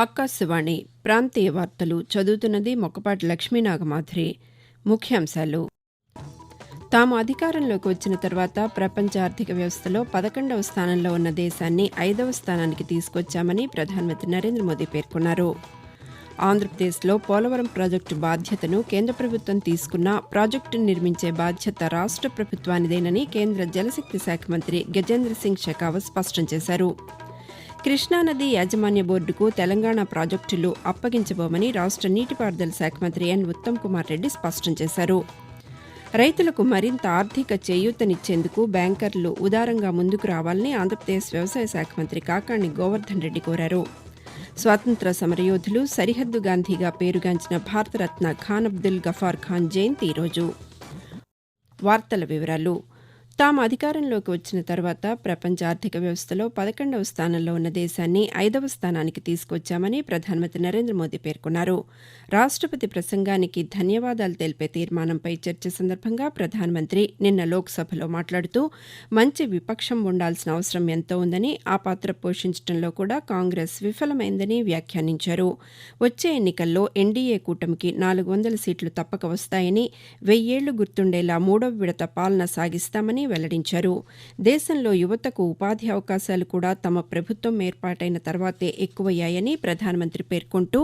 ఆకాశవాణి ప్రాంతీయ వార్తలు చదువుతున్నది మొక్కపాటి లక్ష్మీనాగమాధురి. ముఖ్యాంశాలు: తాము అధికారంలోకి వచ్చిన తర్వాత ప్రపంచ ఆర్థిక వ్యవస్థలో 11వ స్థానంలో ఉన్న దేశాన్ని 5వ స్థానానికి తీసుకొచ్చామని ప్రధానమంత్రి నరేంద్ర మోదీ పేర్కొన్నారు. ఆంధ్రప్రదేశ్లో పోలవరం ప్రాజెక్టు బాధ్యతను కేంద్ర ప్రభుత్వం తీసుకున్నా ప్రాజెక్టును నిర్మించే బాధ్యత రాష్ట్ర ప్రభుత్వానిదేనని కేంద్ర జలశక్తి శాఖ మంత్రి గజేంద్ర సింగ్ షెకావత్ స్పష్టం చేశారు. కృష్ణానది యాజమాన్య బోర్డుకు తెలంగాణ ప్రాజెక్టులు అప్పగించబోమని రాష్ట్ర నీటిపారుదల శాఖ మంత్రి ఎన్. ఉత్తమ్ కుమార్ రెడ్డి స్పష్టం చేశారు. రైతులకు మరింత ఆర్థిక చేయూతనిచ్చేందుకు బ్యాంకర్లు ఉదారంగా ముందుకు రావాలని ఆంధ్రప్రదేశ్ వ్యవసాయ శాఖ మంత్రి కాకాణి గోవర్ధన్ రెడ్డి కోరారు. స్వాతంత్ర్య సమరయోధులు సరిహద్దు గాంధీగా పేరుగాంచిన భారతరత్న ఖాన్ అబ్దుల్ గఫార్ ఖాన్ జయంతి ఈరోజు. వార్తల వివరాలు: తాము అధికారంలోకి వచ్చిన తర్వాత ప్రపంచ ఆర్థిక వ్యవస్థలో 11వ స్థానంలో ఉన్న దేశాన్ని 5వ స్థానానికి తీసుకొచ్చామని ప్రధానమంత్రి నరేంద్ర మోదీ పేర్కొన్నారు. రాష్టపతి ప్రసంగానికి ధన్యవాదాలు తెలిపే తీర్మానంపై చర్చ సందర్భంగా ప్రధానమంత్రి నిన్న లోక్సభలో మాట్లాడుతూ మంచి విపక్షం ఉండాల్సిన అవసరం ఎంతో ఉందని, ఆ పాత్ర పోషించడంలో కూడా కాంగ్రెస్ విఫలమైందని వ్యాఖ్యానించారు. వచ్చే ఎన్నికల్లో ఎన్డీఏ కూటమికి 400 సీట్లు తప్పక వస్తాయని, 1000 ఏళ్లు గుర్తుండేలా 3వ విడత పాలన సాగిస్తామని వెల్లడించారు. దేశంలో యువతకు ఉపాధి అవకాశాలు కూడా తమ ప్రభుత్వం ఏర్పాటైన తర్వాతే ఎక్కువయ్యాయని ప్రధానమంత్రి పేర్కొంటూ,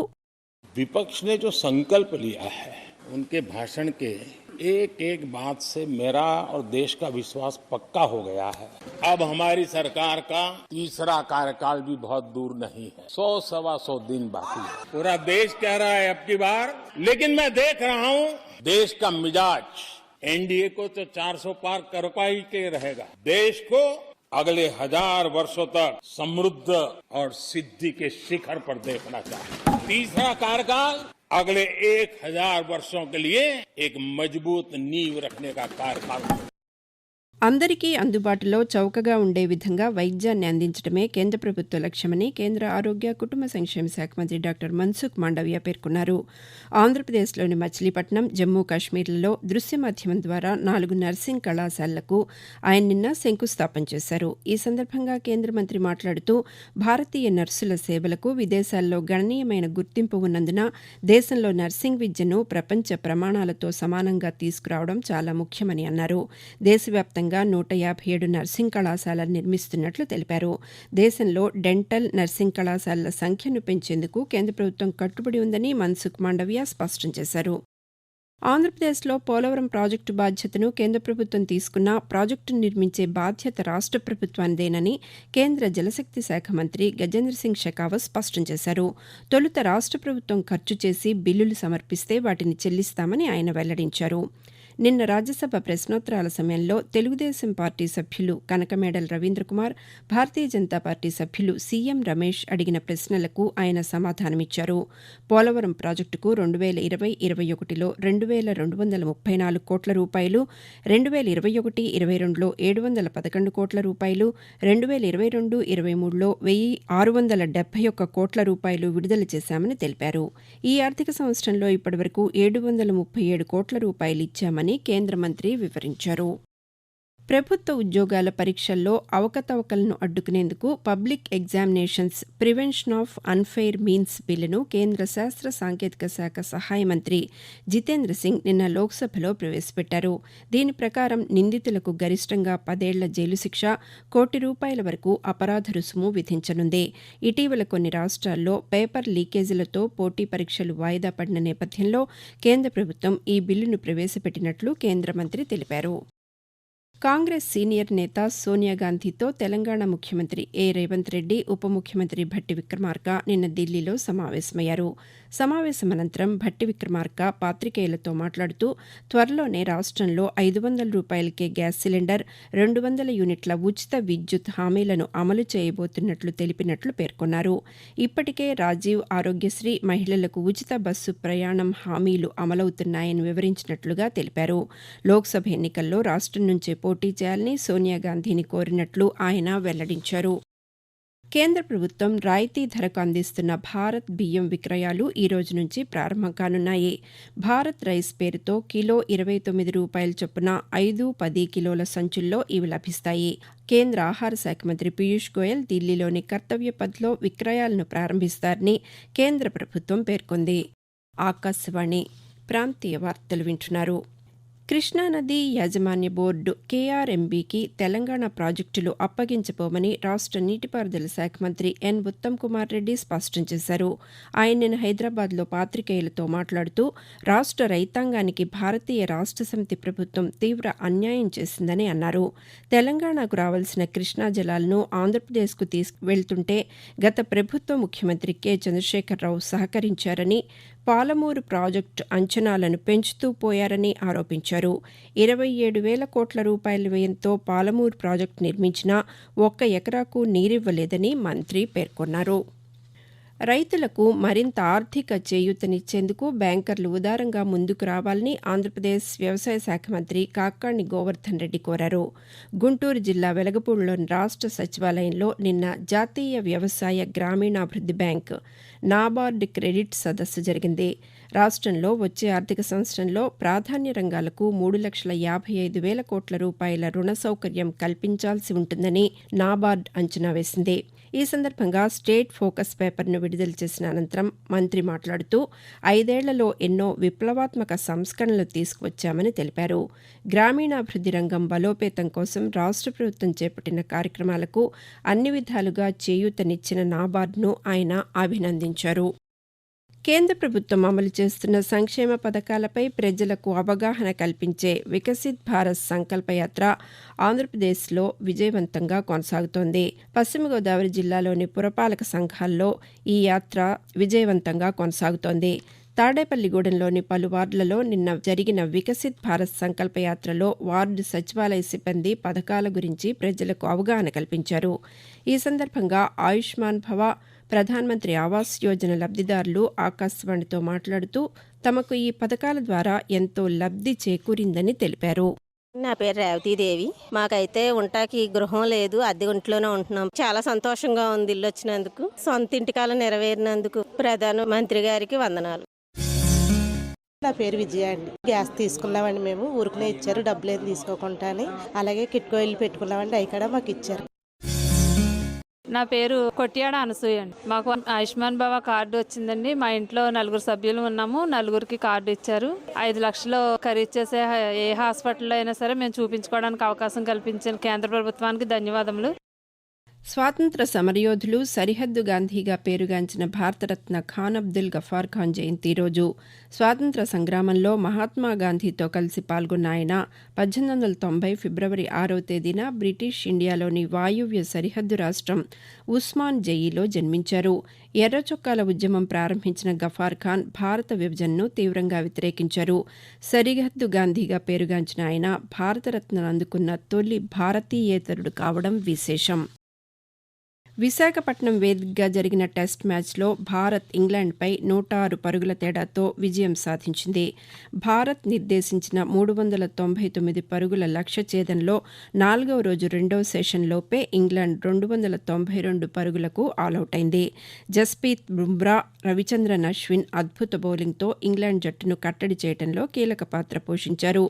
विपक्ष ने जो संकल्प लिया है, उनके भाषण के एक एक बात से मेरा और देश का विश्वास पक्का हो गया है। अब हमारी सरकार का तीसरा कार्यकाल भी बहुत दूर नहीं है, 100-125 दिन बाकी है। पूरा देश कह रहा है अब की बार, लेकिन मैं देख रहा हूँ देश का मिजाज एनडीए को तो 400 पार कर पाई के रहेगा। देश को अगले 1000 वर्षों तक समृद्ध और सिद्धि के शिखर पर देखना चाहिए। तीसरा कार्यकाल अगले 1000 वर्षों के लिए एक मजबूत नींव रखने का कार्यकाल है। అందరికీ అందుబాటులో చౌకగా ఉండే విధంగా వైద్యాన్ని అందించడమే కేంద్ర ప్రభుత్వ లక్ష్యమని కేంద్ర ఆరోగ్య కుటుంబ సంక్షేమ శాఖ మంత్రి డాక్టర్ మన్సుఖ్ మాండవీయ పేర్కొన్నారు. ఆంధ్రప్రదేశ్లోని మచిలీపట్నం, జమ్మూ కాశ్మీర్లలో దృశ్య మాధ్యమం ద్వారా 4 నర్సింగ్ కళాశాలలకు ఆయన నిన్న శంకుస్థాపన చేశారు. ఈ సందర్భంగా కేంద్ర మంత్రి మాట్లాడుతూ భారతీయ నర్సుల సేవలకు విదేశాల్లో గణనీయమైన గుర్తింపు ఉన్నందున దేశంలో నర్సింగ్ విద్యను ప్రపంచ ప్రమాణాలతో సమానంగా తీసుకురావడం చాలా ముఖ్యమని అన్నారు. దేశవ్యాప్తంగా 157 నర్సింగ్ కళాశాలలు నిర్మిస్తున్నట్లు తెలిపారు. దేశంలో డెంటల్, నర్సింగ్ కళాశాలల సంఖ్యను పెంచేందుకు కేంద్ర ప్రభుత్వం కట్టుబడి ఉందని మన్సుఖ్ మాండవీయ స్పష్టం చేశారు. ఆంధ్రప్రదేశ్లో పోలవరం ప్రాజెక్టు బాధ్యతను కేంద్ర ప్రభుత్వం తీసుకున్నా ప్రాజెక్టును నిర్మించే బాధ్యత రాష్ట్ర ప్రభుత్వానిదేనని కేంద్ర జలశక్తి శాఖ మంత్రి గజేంద్ర సింగ్ షెకావత్ స్పష్టం చేశారు. తొలుత రాష్ట్ర ప్రభుత్వం ఖర్చు చేసి బిల్లులు సమర్పిస్తే వాటిని చెల్లిస్తామని ఆయన వెల్లడించారు. నిన్న రాజ్యసభ ప్రశ్నోత్తరాల సమయంలో తెలుగుదేశం పార్టీ సభ్యులు కనకమేడల రవీంద్రకుమార్, భారతీయ జనతా పార్టీ సభ్యులు సీఎం రమేష్ అడిగిన ప్రశ్నలకు ఆయన సమాధానమిచ్చారు. పోలవరం ప్రాజెక్టుకు 2020-21లో 2234 కోట్ల రూపాయలు, 2021-22లో 711 కోట్ల రూపాయలు, 2022-23లో 1671 కోట్ల రూపాయలు విడుదల చేశామని తెలిపారు. ఈ ఆర్థిక సంవత్సరంలో ఇప్పటివరకు 737 కోట్ల రూపాయలు ఇచ్చామని కేంద్ర మంత్రి వివరించారు. ప్రభుత్వ ఉద్యోగాల పరీక్షల్లో అవకతవకలను అడ్డుకునేందుకు public examinations prevention of unfair means బిల్లును కేంద్ర శాస్త్ర సాంకేతిక శాఖ సహాయ మంత్రి జితేంద్ర సింగ్ నిన్న లోక్సభలో ప్రవేశపెట్టారు. దీని ప్రకారం నిందితులకు గరిష్టంగా 10 ఏళ్ల జైలు శిక్ష, ₹1 వరకు అపరాధ రుసుము విధించనుంది. ఇటీవల కొన్ని రాష్ట్రాల్లో పేపర్ లీకేజీలతో పోటీ పరీక్షలు వాయిదా పడిన నేపథ్యంలో కేంద్ర ప్రభుత్వం ఈ బిల్లును ప్రవేశపెట్టినట్లు కేంద్ర మంత్రి తెలిపారు. కాంగ్రెస్ సీనియర్ నేత సోనియాగాంధీతో తెలంగాణ ముఖ్యమంత్రి ఏ. రేవంత్ రెడ్డి, ఉప ముఖ్యమంత్రి భట్టి విక్రమార్క నిన్న ఢిల్లీలో సమావేశమయ్యారు. సమావేశం అనంతరం భట్టి విక్రమార్క పాతికేయులతో మాట్లాడుతూ త్వరలోనే రాష్ట్రంలో ₹500కే గ్యాస్ సిలిండర్, 200 యూనిట్ల ఉచిత విద్యుత్ హామీలను అమలు చేయబోతున్నట్లు తెలిపినట్లు పేర్కొన్నారు. ఇప్పటికే రాజీవ్, ఆరోగ్యశ్రీ, మహిళలకు ఉచిత బస్సు ప్రయాణం హామీలు అమలవుతున్నాయని వివరించినట్లుగా తెలిపారు. లోక్సభ ఎన్నికల్లో రాష్ట్రం నుంచే పోటీ చేయాలని సోనియాగాంధీని కోరినట్లు ఆయన వెల్లడించారు. కేంద్ర ప్రభుత్వం రాయితీ ధరకు అందిస్తున్న భారత్ బియ్యం విక్రయాలు ఈ రోజు నుంచి ప్రారంభం కానున్నాయి. భారత్ రైస్ పేరుతో కిలో ₹29 చొప్పున 5-10 కిలోల సంచుల్లో ఇవి లభిస్తాయి. కేంద్ర ఆహార శాఖ మంత్రి పీయూష్ గోయల్ ఢిల్లీలోని కర్తవ్య పథ్లో విక్రయాలను ప్రారంభిస్తారని కేంద్ర ప్రభుత్వం పేర్కొంది. ఆకాశవాణి ప్రాంతీయ వార్తలు వింటున్నారు. కృష్ణానది యాజమాన్య బోర్డు కేఆర్ఎంబీకి తెలంగాణ ప్రాజెక్టులు అప్పగించబోమని రాష్ట్ర నీటిపారుదల శాఖ మంత్రి ఎన్ ఉత్తమ్ కుమార్ రెడ్డి స్పష్టం చేశారు. ఆయన నిన్న హైదరాబాద్లో పాతికేయులతో మాట్లాడుతూ రాష్ట్ర రైతాంగానికి భారతీయ రాష్ట్ర సమితి ప్రభుత్వం తీవ్ర అన్యాయం చేసిందని అన్నారు. తెలంగాణకు రావాల్సిన కృష్ణా జలాలను ఆంధ్రప్రదేశ్కు తీసుకువెళ్తుంటే గత ప్రభుత్వ ముఖ్యమంత్రి కె చంద్రశేఖరరావు సహకరించారని, పాలమూరు ప్రాజెక్టు అంచనాలను పెంచుతూ పోయారని ఆరోపించారు. 27,000 కోట్ల రూపాయల వ్యయంతో పాలమూరు ప్రాజెక్టు నిర్మించినా 1 ఎకరాకు నీరివ్వలేదని మంత్రి పేర్కొన్నారు. రైతులకు మరింత ఆర్థిక చేయూతనిచ్చేందుకు బ్యాంకర్లు ఉదారంగా ముందుకు రావాలని ఆంధ్రప్రదేశ్ వ్యవసాయ శాఖ మంత్రి కాకాణి గోవర్ధన్ రెడ్డి కోరారు. గుంటూరు జిల్లా వెలగపూడిలోని రాష్ట్ర సచివాలయంలో నిన్న జాతీయ వ్యవసాయ గ్రామీణాభివృద్ది బ్యాంక్ నాబార్డ్ క్రెడిట్ సదస్సు జరిగింది. రాష్ట్రంలో వచ్చే ఆర్థిక సంవత్సరంలో ప్రాధాన్య రంగాలకు 3,55,000 కోట్ల రూపాయల రుణ సౌకర్యం కల్పించాల్సి ఉంటుందని నాబార్డ్ అంచనా వేసింది. ఈ సందర్భంగా స్టేట్ ఫోకస్ పేపర్ను విడుదల చేసిన అనంతరం మంత్రి మాట్లాడుతూ 5 ఏళ్లలో ఎన్నో విప్లవాత్మక సంస్కరణలు తీసుకువచ్చామని తెలిపారు. గ్రామీణాభివృద్ది రంగం బలోపేతం కోసం రాష్ట్ర ప్రభుత్వం చేపట్టిన కార్యక్రమాలకు అన్ని విధాలుగా చేయూతనిచ్చిన నాబార్డ్ను ఆయన అభినందించారు. కేంద్ర ప్రభుత్వం అమలు చేస్తున్న సంక్షేమ పథకాలపై ప్రజలకు అవగాహన కల్పించే వికసిత్ భారత్ సంకల్పయాత్ర ఆంధ్రప్రదేశ్లో విజయవంతంగా కొనసాగుతోంది. పశ్చిమ గోదావరి జిల్లాలోని పురపాలక సంఘాల్లో ఈ యాత్ర విజయవంతంగా కొనసాగుతోంది. తాడేపల్లిగూడెంలోని పలు వార్డులలో నిన్న జరిగిన వికసిత్ భారత్ సంకల్పయాత్రలో వార్డు సచివాలయ సిబ్బంది పథకాల గురించి ప్రజలకు అవగాహన కల్పించారు. ఈ సందర్భంగా ఆయుష్మాన్ భవ, ప్రధానమంత్రి ఆవాస్ యోజన లబ్దిదారులు ఆకాశవాణితో మాట్లాడుతూ తమకు ఈ పథకాల ద్వారా ఎంతో లబ్ది చేకూరిందని తెలిపారు. నా పేరు రేవతీదేవి. మాకైతే ఉంటాకి గృహం లేదు, అద్దె ఇంట్లోనే ఉంటున్నాం. చాలా సంతోషంగా ఉంది ఇల్లు వచ్చినందుకు, సొంత ఇంటికాల నెరవేరినందుకు ప్రధాన మంత్రి గారికి వందనాలు. నా పేరు విజయ అండి. గ్యాస్ తీసుకున్నామండి, మేము ఊరికనే ఇచ్చారు, డబ్బులు ఏం తీసుకోకుండాని. అలాగే కిట్కోయిలు పెట్టుకున్నామండి, అవి కూడా మాకు ఇచ్చారు. నా పేరు కొట్యాడ అనసూయ అండి. మాకు ఆయుష్మాన్ భవ కార్డు వచ్చిందండి. మా ఇంట్లో 4 సభ్యులు ఉన్నాము, 4కి కార్డు ఇచ్చారు. 5 లక్షలు ఖరీదు చేసే ఏ హాస్పిటల్లో అయినా సరే మేము చూపించుకోవడానికి అవకాశం కల్పించిన కేంద్ర ప్రభుత్వానికి ధన్యవాదములు. స్వాతంత్ర సమరయోధులు, సరిహద్దు గాంధీగా పేరుగాంచిన భారతరత్న ఖాన్ అబ్దుల్ గఫార్ ఖాన్ జయంతి రోజు. స్వాతంత్ర సంగ్రామంలో మహాత్మాగాంధీతో కలిసి పాల్గొన్న ఆయన 1890 ఫిబ్రవరి 6వ తేదీన బ్రిటిష్ ఇండియాలోని వాయువ్య సరిహద్దు రాష్ట్రం ఉస్మాన్ జయీలో జన్మించారు. ఎర్రచొక్కాల ఉద్యమం ప్రారంభించిన గఫార్ ఖాన్ భారత విభజనను తీవ్రంగా వ్యతిరేకించారు. సరిహద్దు గాంధీగా పేరుగాంచిన ఆయన భారతరత్నను అందుకున్న తొలి భారతీయేతరుడు కావడం విశేషం. విశాఖపట్నం వేదికగా జరిగిన టెస్ట్ మ్యాచ్లో భారత్ ఇంగ్లాండ్పై 106 పరుగుల తేడాతో విజయం సాధించింది. భారత్ నిర్దేశించిన 399 పరుగుల లక్ష్య ఛేదనలో 4వ రోజు 2వ సెషన్లోపే ఇంగ్లాండ్ 292 పరుగులకు ఆలౌట్ అయింది. జస్ప్రీత్ బుమ్రా, రవిచంద్రన్ అశ్విన్ అద్భుత బౌలింగ్తో ఇంగ్లాండ్ జట్టును కట్టడి చేయడంలో కీలక పాత్ర పోషించారు.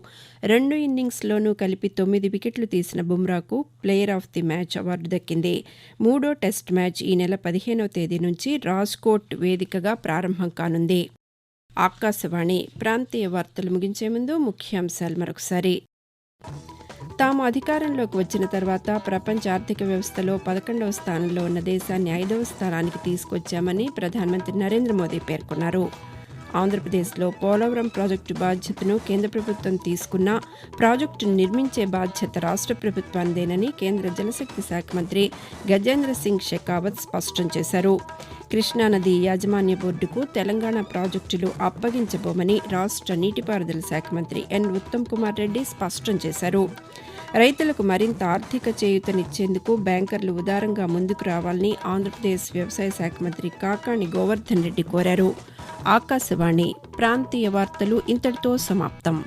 2 ఇన్నింగ్స్లోనూ కలిపి 9 వికెట్లు తీసిన బుమ్రాకు player of the match award దక్కింది. 3వ టెస్ట్ మ్యాచ్ ఈ నెల 15వ తేదీ నుంచి రాజ్కోట్ వేదికగా ప్రారంభం కానుంది. ఆకాశవాణి ప్రాంతీయ వార్తలు ముగించే ముందు ముఖ్యాంశాలు మరొకసారి. తాము అధికారంలోకి వచ్చిన తర్వాత ప్రపంచ ఆర్థిక వ్యవస్థలో 11వ స్థానంలో ఉన్న దేశాన్ని 5వ స్థానానికి తీసుకొచ్చామని ప్రధానమంత్రి నరేంద్ర మోదీ పేర్కొన్నారు. ఆంధ్రప్రదేశ్లో పోలవరం ప్రాజెక్టు బాధ్యతను కేంద్ర ప్రభుత్వం తీసుకున్నా ప్రాజెక్టును నిర్మించే బాధ్యత రాష్ట్ర ప్రభుత్వానిదేనని కేంద్ర జలశక్తి శాఖ మంత్రి గజేంద్ర సింగ్ షెకావత్ స్పష్టం చేశారు. కృష్ణానది యాజమాన్య బోర్డుకు తెలంగాణ ప్రాజెక్టులు అప్పగించబోమని రాష్ట్ర నీటిపారుదల శాఖ మంత్రి ఎన్ ఉత్తమ్ కుమార్ రెడ్డి స్పష్టం చేశారు. రైతులకు మరింత ఆర్థిక చేయూతనిచ్చేందుకు బ్యాంకర్లు ఉదారంగా ముందుకు రావాలని ఆంధ్రప్రదేశ్ వ్యవసాయ శాఖ మంత్రి కాకాణి గోవర్ధన్ రెడ్డి కోరారు. ఆకాశవాణి ప్రాంతీయ వార్తలు ఇంతటితో సమాప్తం.